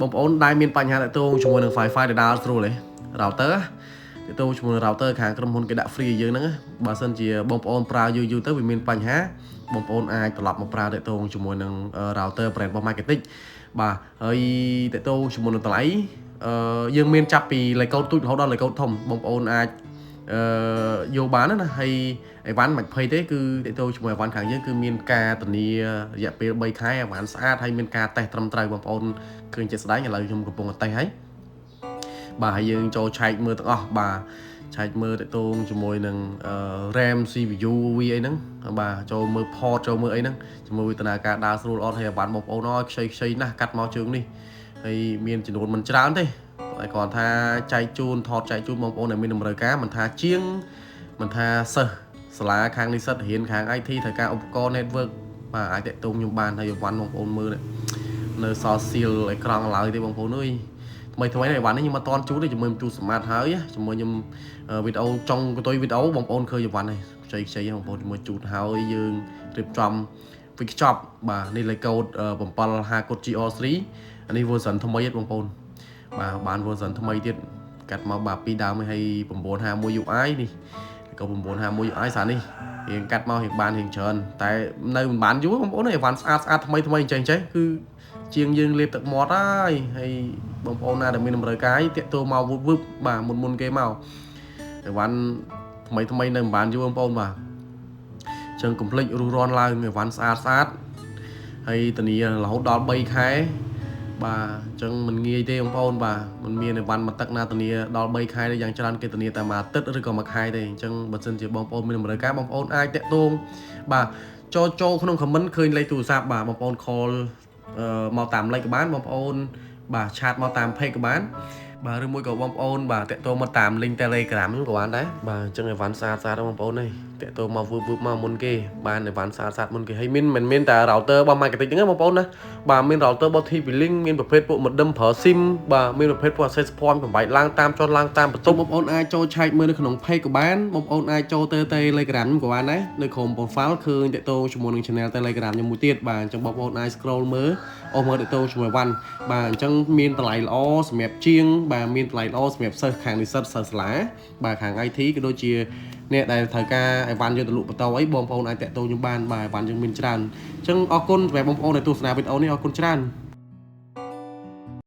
បងប្អូនដែលមានបញ្ហាតាក់ទងជាមួយនឹង Wi-Fi ដែលដើរស្រួលទេ router តាក់ទងជាមួយនឹង router ខាងក្រុមហ៊ុនគេដាក់ free យើងហ្នឹងបើសិនជាបងប្អូនប្រើយូរទៅវាមានបញ្ហាបងប្អូនអាចត្រឡប់មកប្រើតាក់ទងជាមួយនឹង router brand របស់ Marketing បាទហើយតាក់ទងជាមួយនឹងតម្លៃយើងមានចាប់ពីលេខកូដទូចរហូតដល់លេខកូដធំបងប្អូនអាចយកបានណាហើយអីវ៉ាន់មិនភ័យទេគឺតាក់ទងជាមួយអីវ៉ាន់ខាងយើងគឺមានការធានារយៈពេល3ខែអីវ៉ាន់ស្អាតហើយមានការតេស្តត្រឹមត្រូវបងប្អូនឃើញជាក់ស្ដែងឥឡូវខ្ញុំកំពុងតេស្តហើយបាទហើយយើងចូលឆែកមើលទាំងអស់បាទឆែកមើលតាក់ទងជាមួយនឹង RAM CPU វាអីហ្នឹងបាទចូលមើល port ចូលមើលអីហ្នឹងជាមួយដំណើរការដើរស្រួលអត់ហើយអីវ៉ាន់បងប្អូនអើយខ្ចីណាស់កាត់មកជើងនេះហើយមានចំនួនមិនច្រើនទេតែគាត់ថាចែកជូនថតចែកជូនបងប្អូនដែលមានតម្រូវការមិនថាជាងមិនថាសិស្សសាលាខាងនិស្សិតរៀនខាង IT ត្រូវការឧបករណ៍ network បាទអាចតាក់ទងខ្ញុំបានហើយវ៉ាន់បងប្អូនមើលនៅសល់ស៊ីលអេក្រង់ឡើយទេបងប្អូនអើយថ្មីនេះវ៉ាន់នេះខ្ញុំអត់តន់ជូតទេជាមួយជួសសម្បត្តិហើយជាមួយខ្ញុំវីដេអូចុងកតុយវីដេអូបងប្អូនឃើញវ៉ាន់នេះខ្ចីបងប្អូនជាមួយជូតហើយយើងរៀបចំវិកខ្ចប់បាទនេះលេខកូដ750កូដ GR3 អានេះ version ថ្មីទេបងប្អូនបាទបាន version ថ្មីទៀតកាត់មកបាទពីដើមហើយ951 UI នេះក៏951 UI សារនេះរៀងកាត់មករៀងបានរៀងច្រើនតែនៅមិនបានយូរបងប្អូនអីវ៉ាន់ស្អាតថ្មីចេះគឺជាងយើងលេបទឹកមាត់ហើយបងប្អូនណាដែលមានតម្រូវការតាក់ទងមកវឹបបាទមុនគេមកអីវ៉ាន់ថ្មីនៅមិនបានយូរបងប្អូនបាទចឹងកុំភ្លេចរុះរាន់ឡើងអីវ៉ាន់ស្អាតហើយធានារហូតដល់3ខែបាទអញ្ចឹងមិនងាយទេបងប្អូនបាទមិនមានអីវ៉ាន់មកទឹកណាធានាដល់3ខែទេយ៉ាងច្រើនគេធានាតែមួយអាទិត្យឬក៏មួយខែទេអញ្ចឹងបើសិនជាបងប្អូនមានតម្រូវការបងប្អូនអាចតាក់ទងបាទចូលក្នុង comment ឃើញលេខទូរស័ព្ទបាទបងប្អូន call មកតាមលេខក៏បានបងប្អូនបាទឆាតមកតាម page ក៏បានបាទឬមួយក៏បងប្អូនបាទតាក់ទងមកតាម link Telegram ហ្នឹងក៏បានដែរបាទអញ្ចឹងអីវ៉ាន់ស្អាតបងប្អូននេះតាក់ទងមកវឹបមកមុនគេបានអីវ៉ាន់ស្អាតមុនគេហើយមិនមែនតែ router របស់ Marketing ហ្នឹងបងប្អូនណាបាទមាន router របស់ TP-Link មានប្រភេទពួក modem ប្រើ SIM បាទមានប្រភេទពួក access point បំបែកឡើងតាមចុះឡើងតាមបន្ទប់បងប្អូនអាចចូលឆែកមើលនៅក្នុង page ក៏បានបងប្អូនអាចចូលទៅ Telegram ក៏បានដែរនៅក្រុម profile ឃើញតាក់ទងជាមួយនឹង channel Telegram ខ្ញុំមួយទៀតបាទអញ្ចឹងបងប្អូនអាច scroll មើលមើលតាក់ទងជាមួយវ៉ាន់បាទអញ្ចឹងមានតម្លៃល្អសម្រាប់ជាងបាទមានតម្លៃល្អសម្រាប់សិស្សខាងនិស្សិតសិស្សសាលាបាទខាង IT ក៏ដូចជាអ្នកដែលត្រូវការអីវ៉ាន់យកទៅលក់បន្តអីបងប្អូនអាចតាក់ទងខ្ញុំបានបាទអីវ៉ាន់យើងមានច្រើនអញ្ចឹងអរគុណសម្រាប់បងប្អូនដែលទស្សនាវីដេអូនេះអរគុណច្រើន